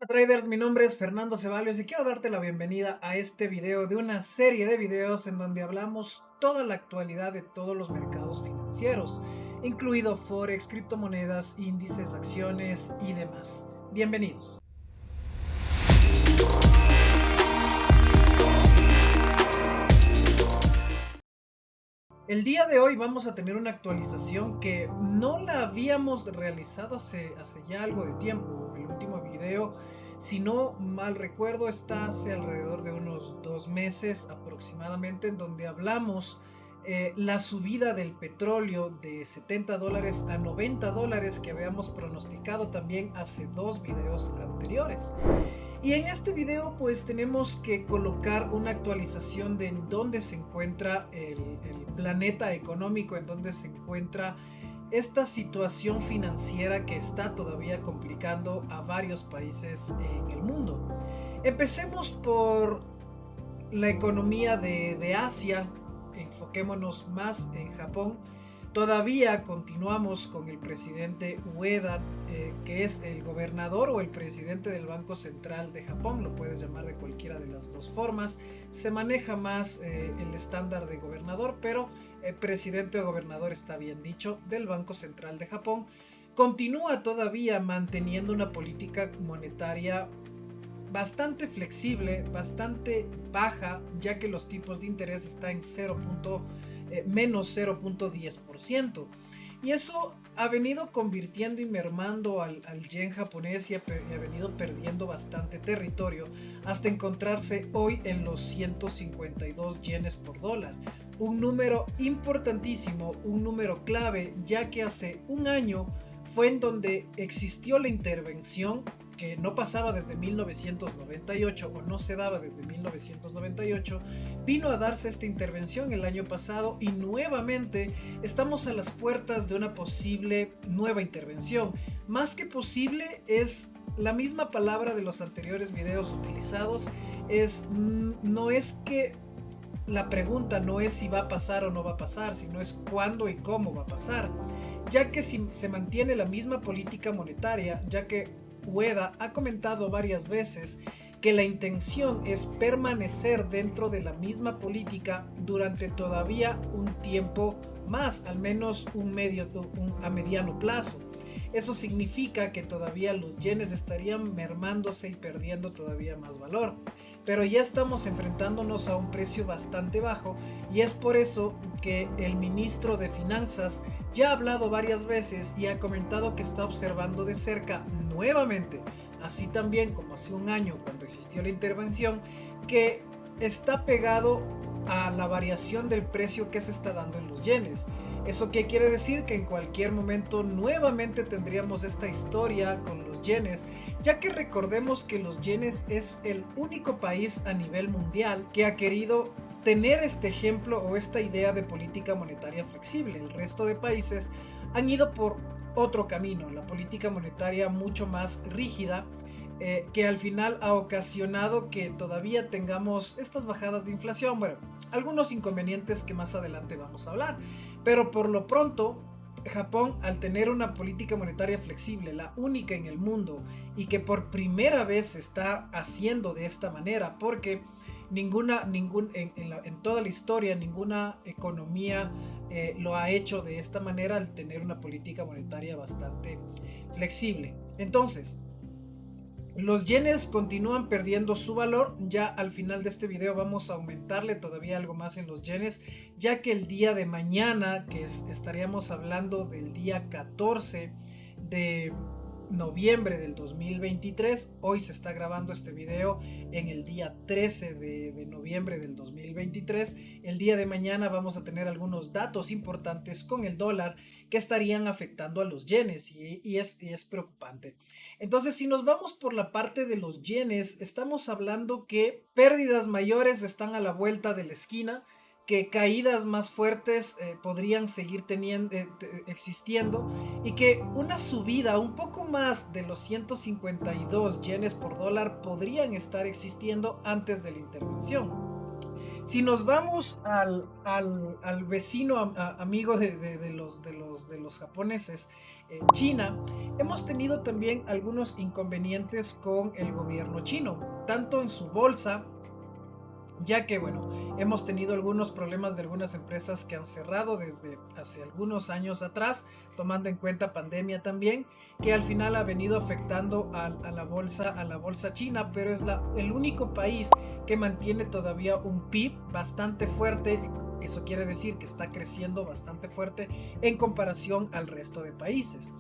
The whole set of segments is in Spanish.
Hola traders, mi nombre es Fernando Ceballos y quiero darte la bienvenida a este video de una serie de videos en donde hablamos toda la actualidad de todos los mercados financieros, incluido Forex, criptomonedas, índices, acciones y demás. Bienvenidos. El día de hoy vamos a tener una actualización que no la habíamos realizado hace ya algo de tiempo. El último video, si no mal recuerdo, está hace alrededor de unos 2 meses aproximadamente, en donde hablamos la subida del petróleo de $70 a $90 que habíamos pronosticado también hace dos videos anteriores. Y en este video pues tenemos que colocar una actualización de en dónde se encuentra el planeta económico, en dónde se encuentra esta situación financiera que está todavía complicando a varios países en el mundo. Empecemos por la economía de Asia, enfoquémonos más en Japón. Todavía continuamos con el presidente Ueda, que es el gobernador o el presidente del Banco Central de Japón, lo puedes llamar de cualquiera de las dos formas. Se maneja más el estándar de gobernador, pero presidente o gobernador está bien dicho, del Banco Central de Japón. Continúa todavía manteniendo una política monetaria bastante flexible, bastante baja, ya que los tipos de interés están en menos 0.10%. Y eso ha venido convirtiendo y mermando al yen japonés y ha venido perdiendo bastante territorio hasta encontrarse hoy en los 152 yenes por dólar. Un número importantísimo, un número clave, ya que hace un año fue en donde existió la intervención que no pasaba desde 1998 o no se daba desde 1998, vino a darse esta intervención el año pasado y nuevamente estamos a las puertas de una posible nueva intervención. Más que posible es la misma palabra de los anteriores videos utilizados, no es que la pregunta no es si va a pasar o no va a pasar, sino es cuándo y cómo va a pasar, ya que si se mantiene la misma política monetaria, ya que Ueda ha comentado varias veces que la intención es permanecer dentro de la misma política durante todavía un tiempo más, al menos a mediano plazo. Eso significa que todavía los yenes estarían mermándose y perdiendo todavía más valor. Pero ya estamos enfrentándonos a un precio bastante bajo y es por eso que el ministro de Finanzas ya ha hablado varias veces y ha comentado que está observando de cerca nuevamente, así también como hace un año cuando existió la intervención, que está pegado a la variación del precio que se está dando en los yenes. ¿Eso qué quiere decir? Que en cualquier momento nuevamente tendríamos esta historia con los yenes, ya que recordemos que los yenes es el único país a nivel mundial que ha querido tener este ejemplo o esta idea de política monetaria flexible. El resto de países han ido por otro camino, la política monetaria mucho más rígida, que al final ha ocasionado que todavía tengamos estas bajadas de inflación. Bueno, algunos inconvenientes que más adelante vamos a hablar, pero por lo pronto Japón, al tener una política monetaria flexible, la única en el mundo, y que por primera vez se está haciendo de esta manera, porque en toda la historia ninguna economía lo ha hecho de esta manera, al tener una política monetaria bastante flexible. Entonces, los yenes continúan perdiendo su valor. Ya al final de este video vamos a aumentarle todavía algo más en los yenes, ya que el día de mañana, estaríamos hablando del día 14 de noviembre del 2023, hoy se está grabando este video en el día 13 de noviembre del 2023, el día de mañana vamos a tener algunos datos importantes con el dólar que estarían afectando a los yenes y es preocupante. Entonces, si nos vamos por la parte de los yenes, estamos hablando que pérdidas mayores están a la vuelta de la esquina, que caídas más fuertes podrían seguir existiendo, y que una subida un poco más de los 152 yenes por dólar podrían estar existiendo antes de la intervención. Si nos vamos al vecino amigo de los japoneses, China, hemos tenido también algunos inconvenientes con el gobierno chino, tanto en su bolsa, ya que bueno, hemos tenido algunos problemas de algunas empresas que han cerrado desde hace algunos años atrás, tomando en cuenta pandemia también, que al final ha venido afectando a la bolsa china, pero es el único país que mantiene todavía un PIB bastante fuerte. Eso quiere decir que está creciendo bastante fuerte en comparación al resto de países.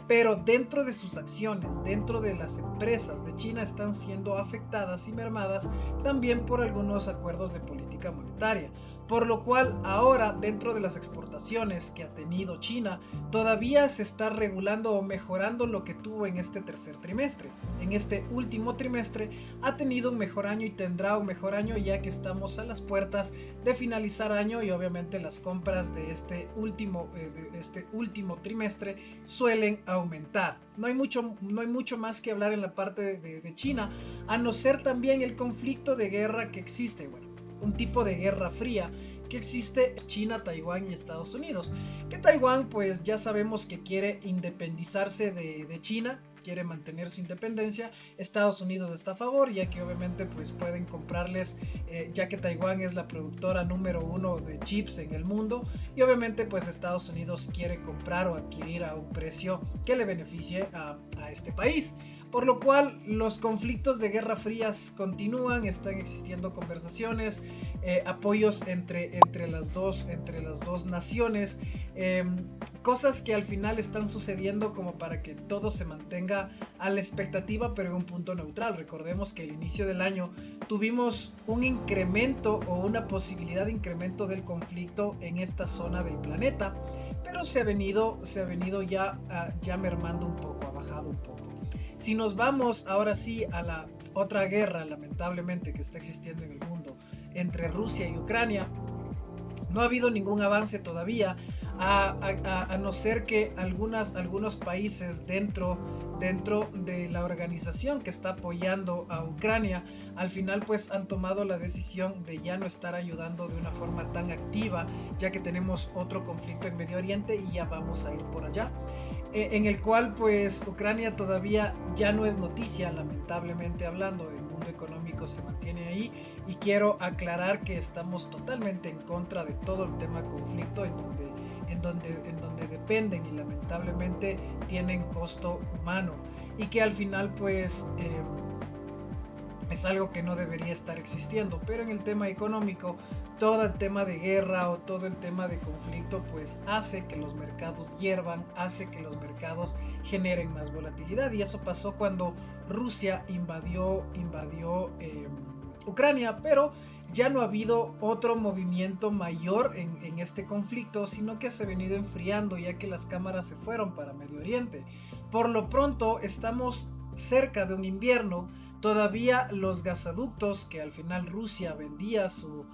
Pero dentro de sus acciones, dentro de las empresas de China, están siendo afectadas y mermadas también por algunos acuerdos de política monetaria. Por lo cual ahora dentro de las exportaciones que ha tenido China, todavía se está regulando o mejorando lo que tuvo en este tercer trimestre. En este último trimestre ha tenido un mejor año y tendrá un mejor año, ya que estamos a las puertas de finalizar año, y obviamente las compras de este último trimestre suelen aumentar. No hay mucho más que hablar en la parte de China, a no ser también el conflicto de guerra que existe. Bueno, un tipo de guerra fría que existe China, Taiwán y Estados Unidos. Que Taiwán pues ya sabemos que quiere independizarse de China, quiere mantener su independencia. Estados Unidos está a favor, ya que obviamente pues pueden comprarles, ya que Taiwán es la productora número uno de chips en el mundo, y obviamente pues Estados Unidos quiere comprar o adquirir a un precio que le beneficie a este país. Por lo cual los conflictos de guerra frías continúan, están existiendo conversaciones, apoyos entre las dos naciones, cosas que al final están sucediendo como para que todo se mantenga a la expectativa, pero en un punto neutral. Recordemos que al inicio del año tuvimos un incremento o una posibilidad de incremento del conflicto en esta zona del planeta, pero se ha venido ya mermando un poco, ha bajado un poco. Si nos vamos ahora sí a la otra guerra, lamentablemente, que está existiendo en el mundo entre Rusia y Ucrania, no ha habido ningún avance todavía, a no ser que algunos países dentro de la organización que está apoyando a Ucrania, al final pues han tomado la decisión de ya no estar ayudando de una forma tan activa, ya que tenemos otro conflicto en Medio Oriente y ya vamos a ir por allá, en el cual pues Ucrania todavía ya no es noticia, lamentablemente hablando. El mundo económico se mantiene ahí, y quiero aclarar que estamos totalmente en contra de todo el tema conflicto en donde dependen y lamentablemente tienen costo humano, y que al final pues es algo que no debería estar existiendo. Pero en el tema económico, todo el tema de guerra o todo el tema de conflicto pues hace que los mercados hiervan, hace que los mercados generen más volatilidad, y eso pasó cuando Rusia invadió Ucrania. Pero ya no ha habido otro movimiento mayor en este conflicto, sino que se ha venido enfriando, ya que las cámaras se fueron para Medio Oriente. Por lo pronto estamos cerca de un invierno. Todavía los gasoductos que al final Rusia vendía su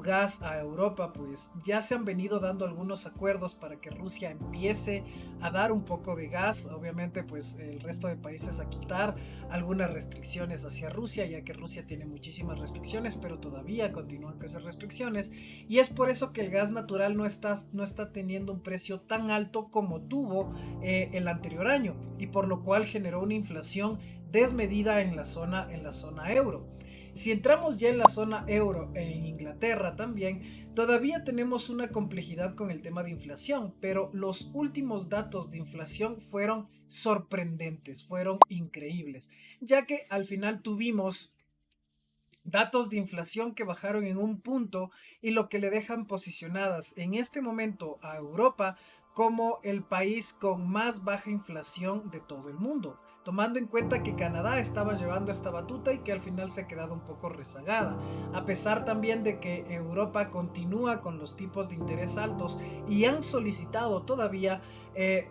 gas a Europa, pues ya se han venido dando algunos acuerdos para que Rusia empiece a dar un poco de gas. Obviamente pues el resto de países a quitar algunas restricciones hacia Rusia, ya que Rusia tiene muchísimas restricciones, pero todavía continúan con esas restricciones, y es por eso que el gas natural no está teniendo un precio tan alto como tuvo el anterior año, y por lo cual generó una inflación desmedida en la zona euro. Si entramos ya en la zona euro, en Inglaterra también, todavía tenemos una complejidad con el tema de inflación, pero los últimos datos de inflación fueron sorprendentes, fueron increíbles, ya que al final tuvimos datos de inflación que bajaron en un punto, y lo que le dejan posicionadas en este momento a Europa como el país con más baja inflación de todo el mundo, tomando en cuenta que Canadá estaba llevando esta batuta y que al final se ha quedado un poco rezagada, a pesar también de que Europa continúa con los tipos de interés altos, y han solicitado todavía,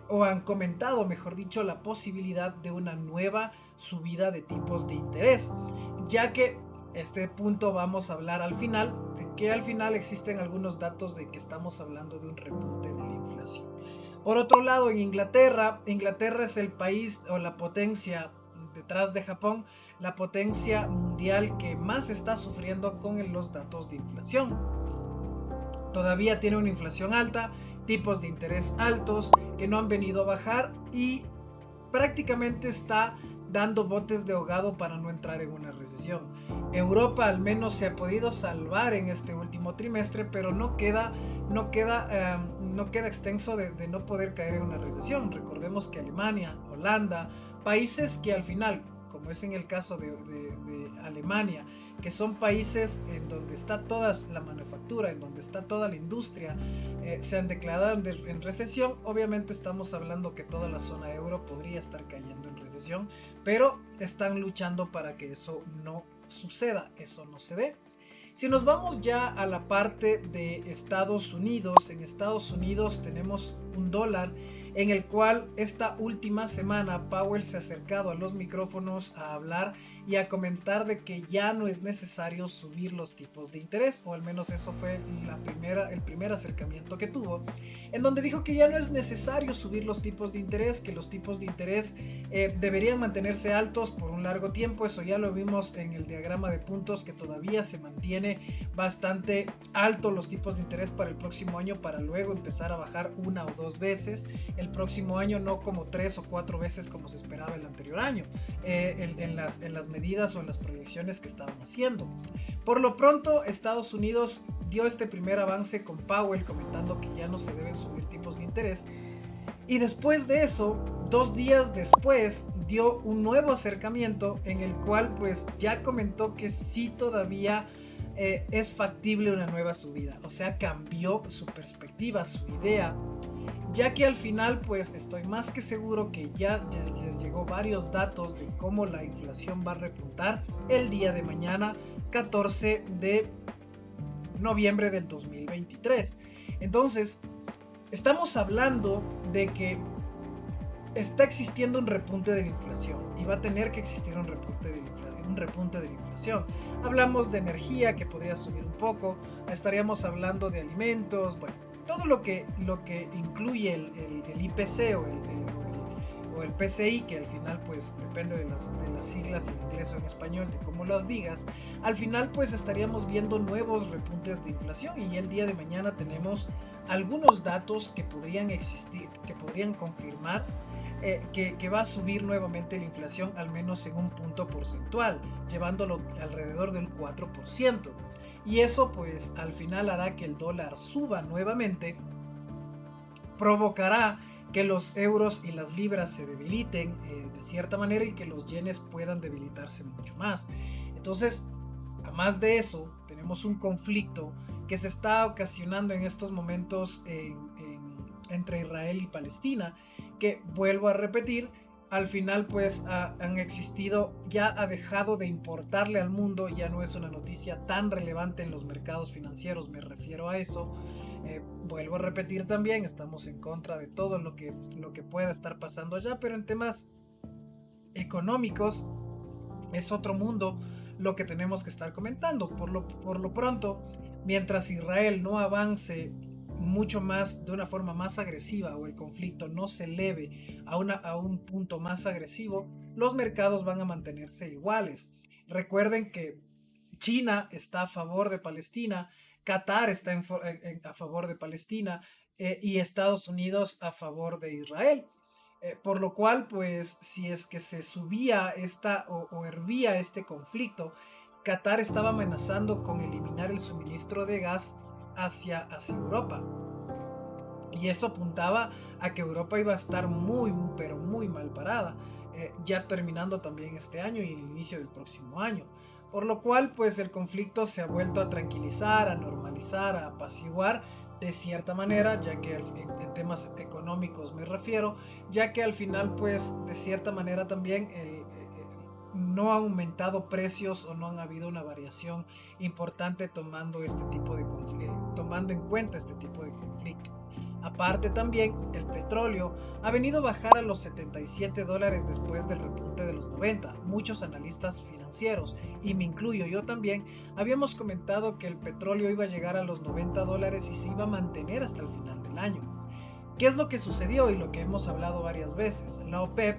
o han comentado, mejor dicho, la posibilidad de una nueva subida de tipos de interés, ya que este punto vamos a hablar al final, que al final existen algunos datos de que estamos hablando de un repunte de la inflación. Por otro lado, en Inglaterra es el país o la potencia detrás de Japón, la potencia mundial que más está sufriendo con los datos de inflación. Todavía tiene una inflación alta, tipos de interés altos que no han venido a bajar y prácticamente está dando botes de ahogado para no entrar en una recesión. Europa al menos se ha podido salvar en este último trimestre, pero no queda extenso de no poder caer en una recesión. Recordemos que Alemania, Holanda, países que al final, como es en el caso de Alemania, que son países en donde está toda la manufactura, en donde está toda la industria, se han declarado en recesión. Obviamente estamos hablando que toda la zona euro podría estar cayendo en recesión, pero están luchando para que eso no suceda, eso no se dé. Si nos vamos ya a la parte de Estados Unidos, en Estados Unidos tenemos un dólar en el cual esta última semana Powell se ha acercado a los micrófonos a hablar y a comentar de que ya no es necesario subir los tipos de interés, o al menos eso fue el primer acercamiento que tuvo, en donde dijo que ya no es necesario subir los tipos de interés, que los tipos de interés deberían mantenerse altos por un largo tiempo. Eso ya lo vimos en el diagrama de puntos, que todavía se mantiene bastante alto los tipos de interés para el próximo año, para luego empezar a bajar una o dos veces el próximo año, no como 3 o 4 veces como se esperaba el anterior año, en las medidas o en las proyecciones que estaban haciendo. Por lo pronto, Estados Unidos dio este primer avance con Powell comentando que ya no se deben subir tipos de interés, y después de eso, 2 días después, dio un nuevo acercamiento en el cual pues ya comentó que sí todavía es factible una nueva subida. O sea, cambió su perspectiva, su idea, ya que al final pues estoy más que seguro que ya les llegó varios datos de cómo la inflación va a repuntar el día de mañana, 14 de noviembre del 2023. Entonces, estamos hablando de que está existiendo un repunte de la inflación y va a tener que existir un repunte de la inflación. Hablamos de energía, que podría subir un poco, estaríamos hablando de alimentos, bueno, todo lo que incluye el IPC o el PCI, que al final pues depende de las siglas en inglés o en español, de cómo las digas. Al final pues estaríamos viendo nuevos repuntes de inflación, y el día de mañana tenemos algunos datos que podrían existir, que podrían confirmar que va a subir nuevamente la inflación, al menos en un punto porcentual, llevándolo alrededor del 4%. Y eso pues al final hará que el dólar suba nuevamente, provocará que los euros y las libras se debiliten de cierta manera, y que los yenes puedan debilitarse mucho más. Entonces, a más de eso, tenemos un conflicto que se está ocasionando en estos momentos entre Israel y Palestina, que, vuelvo a repetir, al final pues han existido, ya ha dejado de importarle al mundo, ya no es una noticia tan relevante en los mercados financieros, me refiero a eso. Vuelvo a repetir también, estamos en contra de todo lo que pueda estar pasando allá, pero en temas económicos es otro mundo lo que tenemos que estar comentando. Por lo pronto, mientras Israel no avance mucho más, de una forma más agresiva, o el conflicto no se eleve a un punto más agresivo, los mercados van a mantenerse iguales. Recuerden que China está a favor de Palestina, Qatar está a favor de Palestina, y Estados Unidos a favor de Israel. Por lo cual, pues, si es que se subía o hervía este conflicto, Qatar estaba amenazando con eliminar el suministro de gas hacia Europa. Y eso apuntaba a que Europa iba a estar muy, pero muy mal parada, ya terminando también este año y el inicio del próximo año. Por lo cual, pues el conflicto se ha vuelto a tranquilizar, a normalizar, a apaciguar de cierta manera, ya que en temas económicos me refiero, ya que al final, pues de cierta manera también no ha aumentado precios, o no han habido una variación importante tomando en cuenta este tipo de conflicto. Aparte también, el petróleo ha venido a bajar a los $77 después del repunte de los 90. Muchos analistas financieros, y me incluyo yo también, habíamos comentado que el petróleo iba a llegar a los $90 y se iba a mantener hasta el final del año. ¿Qué es lo que sucedió y lo que hemos hablado varias veces? La OPEP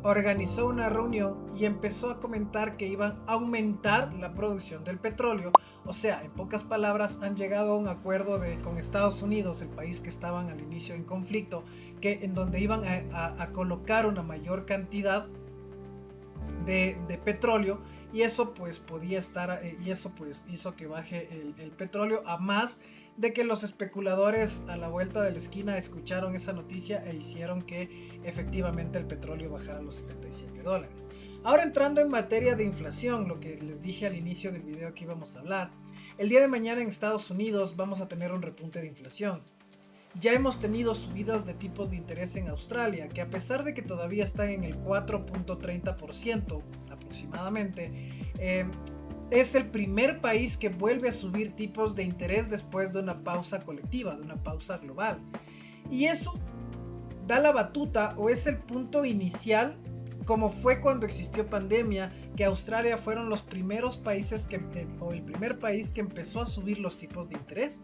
organizó una reunión y empezó a comentar que iban a aumentar la producción del petróleo. O sea, en pocas palabras, han llegado a un acuerdo con Estados Unidos, el país que estaban al inicio en conflicto, en donde iban a colocar una mayor cantidad de petróleo, y eso pues podía estar y eso pues hizo que baje el petróleo, a más de que los especuladores a la vuelta de la esquina escucharon esa noticia e hicieron que efectivamente el petróleo bajara a los $77. Ahora, entrando en materia de inflación, lo que les dije al inicio del video que íbamos a hablar, el día de mañana en Estados Unidos vamos a tener un repunte de inflación. Ya hemos tenido subidas de tipos de interés en Australia, que a pesar de que todavía están en el 4.30% aproximadamente, es el primer país que vuelve a subir tipos de interés después de una pausa colectiva, de una pausa global. Y eso da la batuta, o es el punto inicial, como fue cuando existió pandemia, que Australia fueron los primeros países o el primer país que empezó a subir los tipos de interés.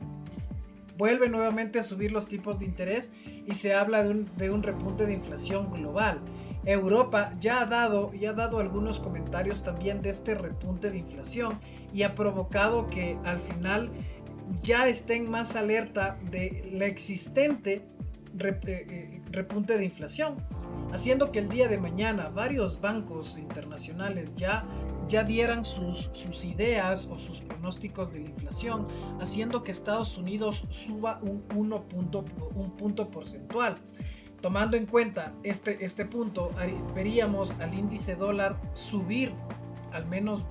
Vuelve nuevamente a subir los tipos de interés y se habla de un repunte de inflación global. Europa ya ha dado algunos comentarios también de este repunte de inflación, y ha provocado que al final ya estén más alerta de la existente repunte de inflación, haciendo que el día de mañana varios bancos internacionales ya dieran sus ideas o sus pronósticos de la inflación, haciendo que Estados Unidos suba un punto porcentual. Tomando en cuenta este punto, veríamos al índice dólar subir al menos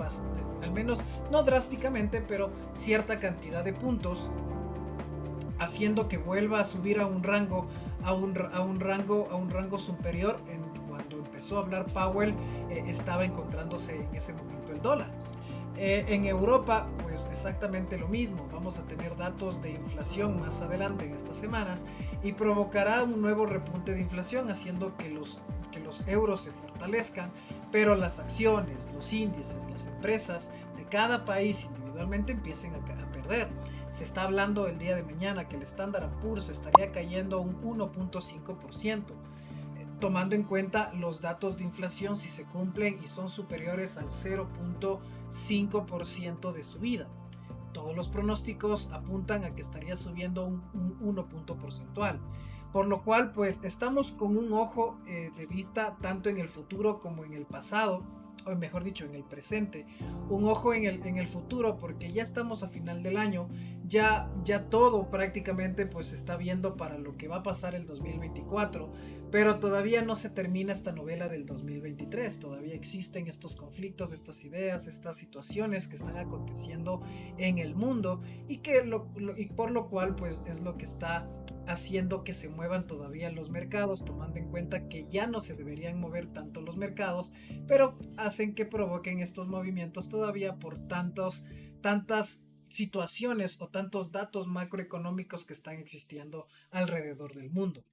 no drásticamente, pero cierta cantidad de puntos, haciendo que vuelva a subir a un rango superior. Cuando empezó a hablar Powell, estaba encontrándose en ese momento el dólar. En Europa pues exactamente lo mismo, vamos a tener datos de inflación más adelante en estas semanas, y provocará un nuevo repunte de inflación, haciendo que los euros se fortalezcan, pero las acciones, los índices, las empresas de cada país individualmente empiecen a perder. Se está hablando el día de mañana que el Standard & Poor's estaría cayendo un 1.5%, tomando en cuenta los datos de inflación, si se cumplen y son superiores al 0.5% de subida. Todos los pronósticos apuntan a que estaría subiendo un 1 punto porcentual, por lo cual pues estamos con un ojo de vista tanto en el futuro como en el pasado, o mejor dicho en el presente. Un ojo en el futuro, porque ya estamos a final del año, ya todo prácticamente pues se está viendo para lo que va a pasar el 2024, pero todavía no se termina esta novela del 2023, todavía existen estos conflictos, estas ideas, estas situaciones que están aconteciendo en el mundo, y por lo cual pues es lo que está haciendo que se muevan todavía los mercados, tomando en cuenta que ya no se deberían mover tanto los mercados, pero hacen que provoquen estos movimientos todavía por tantas situaciones o tantos datos macroeconómicos que están existiendo alrededor del mundo.